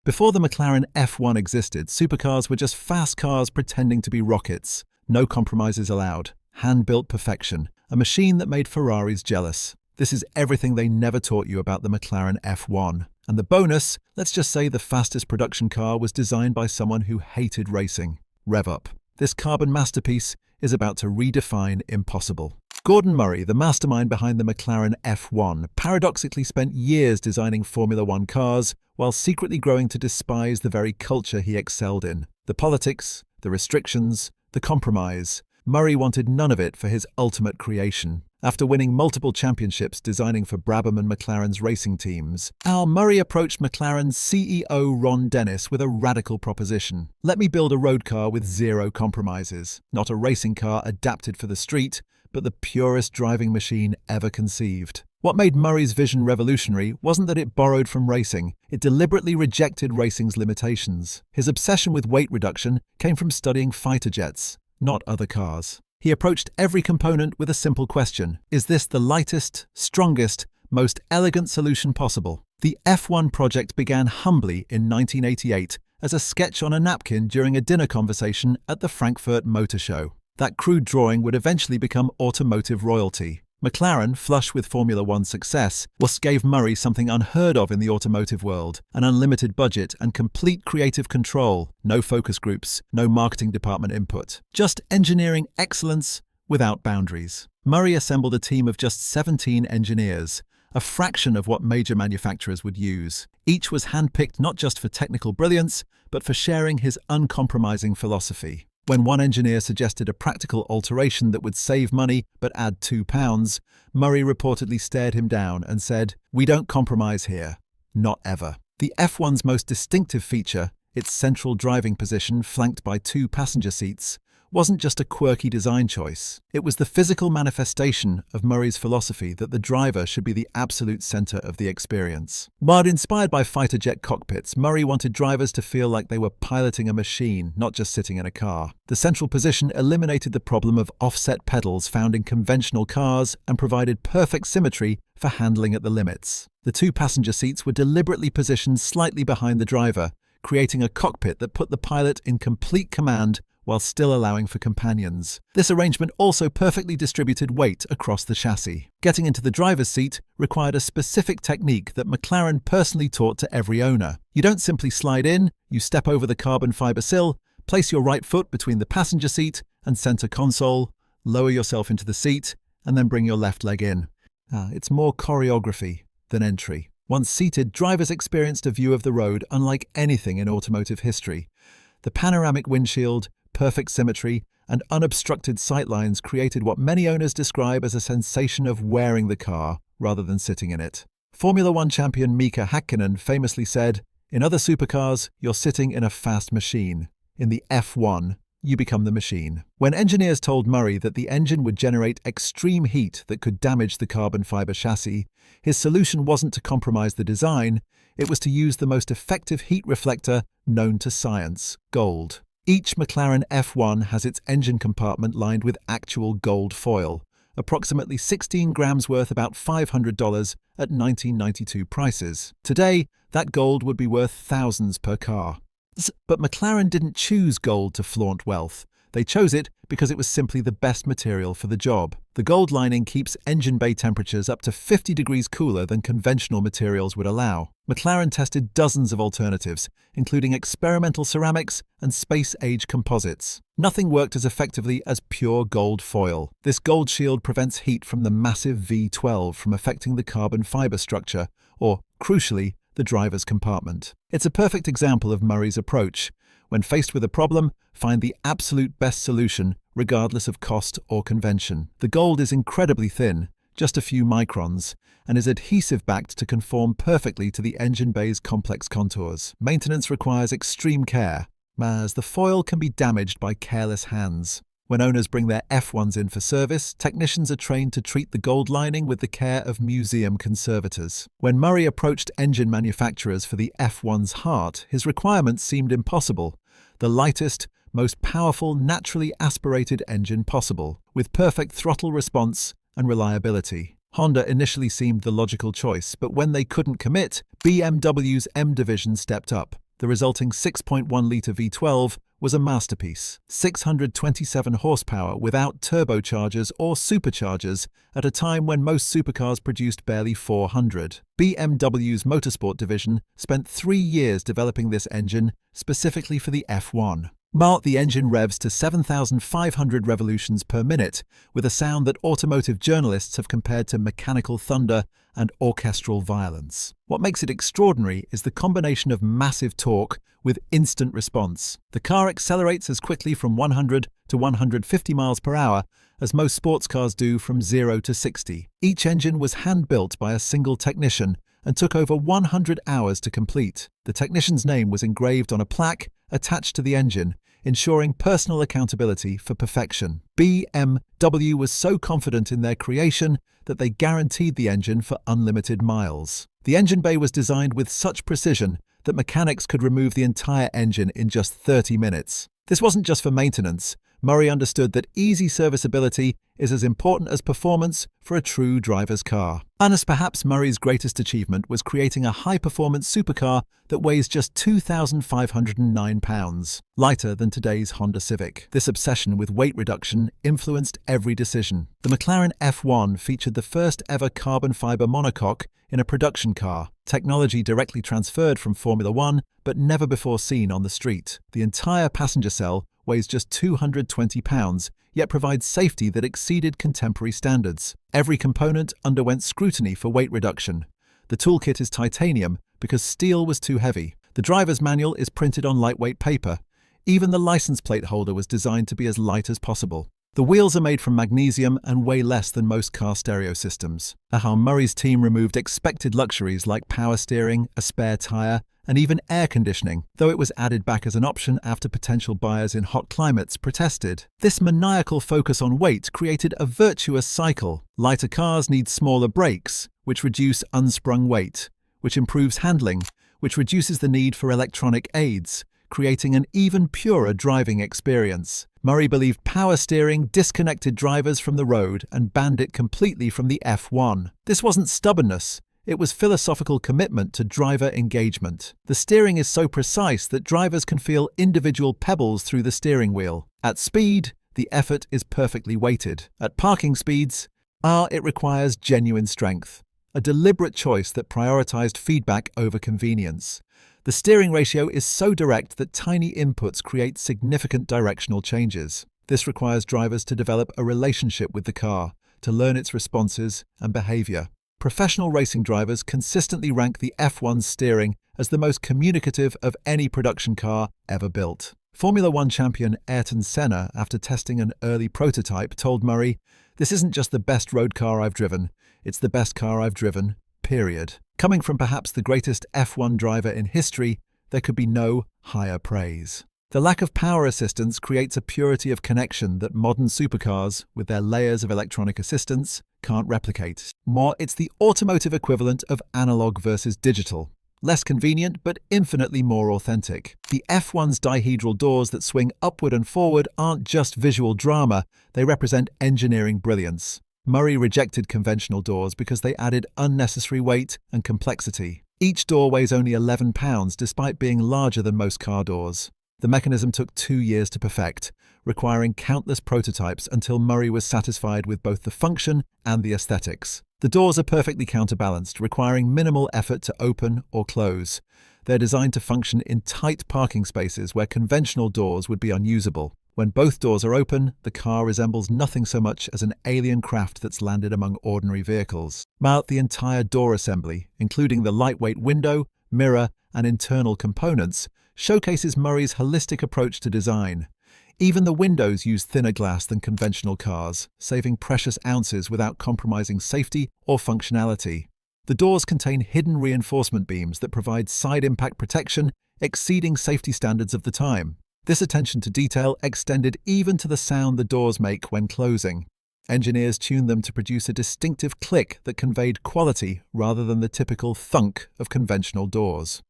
Before the McLaren F1 existed, supercars were just fast cars pretending to be rockets. No compromises allowed. Hand-built perfection. A machine that made Ferraris jealous. This is everything they never taught you about the McLaren F1. And the bonus, let's just say the fastest production car was designed by someone who hated racing. Rev up. This carbon masterpiece is about to redefine impossible. Gordon Murray, the mastermind behind the McLaren F1, paradoxically spent years designing Formula One cars while secretly growing to despise the very culture he excelled in. The politics, the restrictions, the compromise. Murray wanted none of it for his ultimate creation. After winning multiple championships designing for Brabham and McLaren's racing teams, Murray approached McLaren's CEO Ron Dennis with a radical proposition. Let me build a road car with zero compromises. Not a racing car adapted for the street, but the purest driving machine ever conceived. What made Murray's vision revolutionary wasn't that it borrowed from racing, it deliberately rejected racing's limitations. His obsession with weight reduction came from studying fighter jets, not other cars. He approached every component with a simple question: is this the lightest, strongest, most elegant solution possible? The F1 project began humbly in 1988 as a sketch on a napkin during a dinner conversation at the Frankfurt Motor Show. That crude drawing would eventually become automotive royalty. McLaren, flush with Formula One success, gave Murray something unheard of in the automotive world: an unlimited budget and complete creative control. No focus groups, no marketing department input. Just engineering excellence without boundaries. Murray assembled a team of just 17 engineers, a fraction of what major manufacturers would use. Each was handpicked not just for technical brilliance, but for sharing his uncompromising philosophy. When one engineer suggested a practical alteration that would save money but add £2, Murray reportedly stared him down and said, "We don't compromise here. Not ever." The F1's most distinctive feature, its central driving position flanked by 2 passenger seats, wasn't just a quirky design choice. It was the physical manifestation of Murray's philosophy that the driver should be the absolute center of the experience. While inspired by fighter jet cockpits, Murray wanted drivers to feel like they were piloting a machine, not just sitting in a car. The central position eliminated the problem of offset pedals found in conventional cars and provided perfect symmetry for handling at the limits. The 2 passenger seats were deliberately positioned slightly behind the driver, creating a cockpit that put the pilot in complete command while still allowing for companions. This arrangement also perfectly distributed weight across the chassis. Getting into the driver's seat required a specific technique that McLaren personally taught to every owner. You don't simply slide in, you step over the carbon fiber sill, place your right foot between the passenger seat and center console, lower yourself into the seat, and then bring your left leg in. It's more choreography than entry. Once seated, drivers experienced a view of the road unlike anything in automotive history. The panoramic windshield, perfect symmetry, and unobstructed sightlines created what many owners describe as a sensation of wearing the car rather than sitting in it. Formula One champion Mika Häkkinen famously said, "In other supercars, you're sitting in a fast machine. In the F1, you become the machine." When engineers told Murray that the engine would generate extreme heat that could damage the carbon fiber chassis, his solution wasn't to compromise the design, it was to use the most effective heat reflector known to science: gold. Each McLaren F1 has its engine compartment lined with actual gold foil, approximately 16 grams worth, about $500 at 1992 prices. Today, that gold would be worth thousands per car. But McLaren didn't choose gold to flaunt wealth. They chose it because it was simply the best material for the job. The gold lining keeps engine bay temperatures up to 50 degrees cooler than conventional materials would allow. McLaren tested dozens of alternatives, including experimental ceramics and space-age composites. Nothing worked as effectively as pure gold foil. This gold shield prevents heat from the massive V12 from affecting the carbon fiber structure, or, crucially, the driver's compartment. It's a perfect example of Murray's approach. When faced with a problem, find the absolute best solution, regardless of cost or convention. The gold is incredibly thin, just a few microns, and is adhesive-backed to conform perfectly to the engine bay's complex contours. Maintenance requires extreme care, as the foil can be damaged by careless hands. When owners bring their F1s in for service, technicians are trained to treat the gold lining with the care of museum conservators. When Murray approached engine manufacturers for the F1's heart, his requirements seemed impossible: the lightest, most powerful, naturally aspirated engine possible, with perfect throttle response and reliability. Honda initially seemed the logical choice, but when they couldn't commit, BMW's M division stepped up. The resulting 6.1-litre V12 was a masterpiece. 627 horsepower without turbochargers or superchargers at a time when most supercars produced barely 400. BMW's motorsport division spent 3 years developing this engine specifically for the F1. The engine revs to 7,500 revolutions per minute, with a sound that automotive journalists have compared to mechanical thunder and orchestral violence. What makes it extraordinary is the combination of massive torque with instant response. The car accelerates as quickly from 100 to 150 miles per hour as most sports cars do from 0 to 60. Each engine was hand-built by a single technician and took over 100 hours to complete. The technician's name was engraved on a plaque attached to the engine, ensuring personal accountability for perfection. BMW was so confident in their creation that they guaranteed the engine for unlimited miles. The engine bay was designed with such precision that mechanics could remove the entire engine in just 30 minutes. This wasn't just for maintenance. Murray understood that easy serviceability is as important as performance for a true driver's car. And as perhaps Murray's greatest achievement was creating a high-performance supercar that weighs just 2,509 pounds, lighter than today's Honda Civic. This obsession with weight reduction influenced every decision. The McLaren F1 featured the first ever carbon fiber monocoque in a production car, technology directly transferred from Formula One, but never before seen on the street. The entire passenger cell weighs just 220 pounds, yet provides safety that exceeded contemporary standards. Every component underwent scrutiny for weight reduction. The toolkit is titanium because steel was too heavy. The driver's manual is printed on lightweight paper. Even the license plate holder was designed to be as light as possible. The wheels are made from magnesium and weigh less than most car stereo systems. Murray's team removed expected luxuries like power steering, a spare tyre, and even air conditioning, though it was added back as an option after potential buyers in hot climates protested. This maniacal focus on weight created a virtuous cycle. Lighter cars need smaller brakes, which reduce unsprung weight, which improves handling, which reduces the need for electronic aids, creating an even purer driving experience. Murray believed power steering disconnected drivers from the road and banned it completely from the F1. This wasn't stubbornness. It was philosophical commitment to driver engagement. The steering is so precise that drivers can feel individual pebbles through the steering wheel. At speed, the effort is perfectly weighted. At parking speeds, it requires genuine strength, a deliberate choice that prioritized feedback over convenience. The steering ratio is so direct that tiny inputs create significant directional changes. This requires drivers to develop a relationship with the car, to learn its responses and behavior. Professional racing drivers consistently rank the F1's steering as the most communicative of any production car ever built. Formula One champion Ayrton Senna, after testing an early prototype, told Murray, "This isn't just the best road car I've driven, it's the best car I've driven, period." Coming from perhaps the greatest F1 driver in history, there could be no higher praise. The lack of power assistance creates a purity of connection that modern supercars, with their layers of electronic assistance, can't replicate. It's the automotive equivalent of analog versus digital. Less convenient, but infinitely more authentic. The F1's dihedral doors that swing upward and forward aren't just visual drama, they represent engineering brilliance. Murray rejected conventional doors because they added unnecessary weight and complexity. Each door weighs only 11 pounds despite being larger than most car doors. The mechanism took 2 years to perfect, requiring countless prototypes until Murray was satisfied with both the function and the aesthetics. The doors are perfectly counterbalanced, requiring minimal effort to open or close. They're designed to function in tight parking spaces where conventional doors would be unusable. When both doors are open, the car resembles nothing so much as an alien craft that's landed among ordinary vehicles. The entire door assembly, including the lightweight window, mirror, and internal components, showcases Murray's holistic approach to design. Even the windows use thinner glass than conventional cars, saving precious ounces without compromising safety or functionality. The doors contain hidden reinforcement beams that provide side impact protection, exceeding safety standards of the time. This attention to detail extended even to the sound the doors make when closing. Engineers tuned them to produce a distinctive click that conveyed quality rather than the typical thunk of conventional doors.